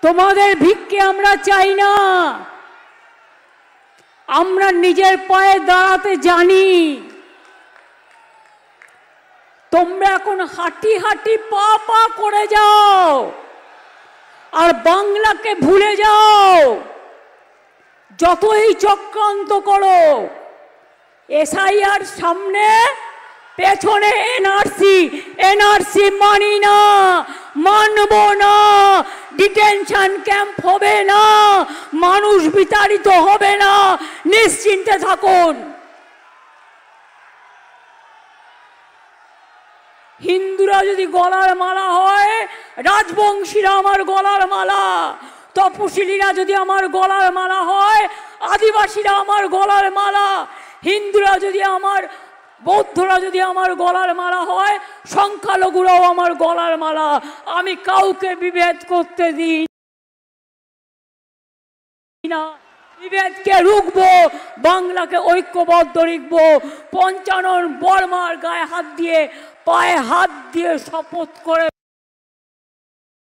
তোমাদের ভিক্ষে আমরা চাই না, আমরা নিজের পায়ে দাঁড়াতে জানি। তোমরা এখন হাঁটি হাঁটি পা পা করে যাও আর বাংলাকে ভুলে যাও। যতই চক্রান্ত করো, এসআইআর সামনে, পেছনে এনআরসি। এনআরসি মানি না, মানব না, ডিটেনশন ক্যাম্প হবে না, মানুষ বিতাড়িত হবে না, নিশ্চিন্তে থাকুন। হিন্দুরা যদি গলার মালা হয়, রাজবংশীরা আমার গলার মালা। তপশিলীরা যদি আমার গলার মালা হয়, আদিবাসীরা আমার গলার মালা। হিন্দুরা যদি আমার, বৌদ্ধরা যদি আমার গলার মালা হয়, সংখ্যালঘুরাও আমার গলার মালা। আমি কাউকে বিভেদ করতে দিই না। বিভেদকে রুখবো, বাংলাকে ঐক্যবদ্ধ রাখবো। পঞ্চানন বর্মার গায়ে হাত দিয়ে, পায়ে হাত দিয়ে শপথ করে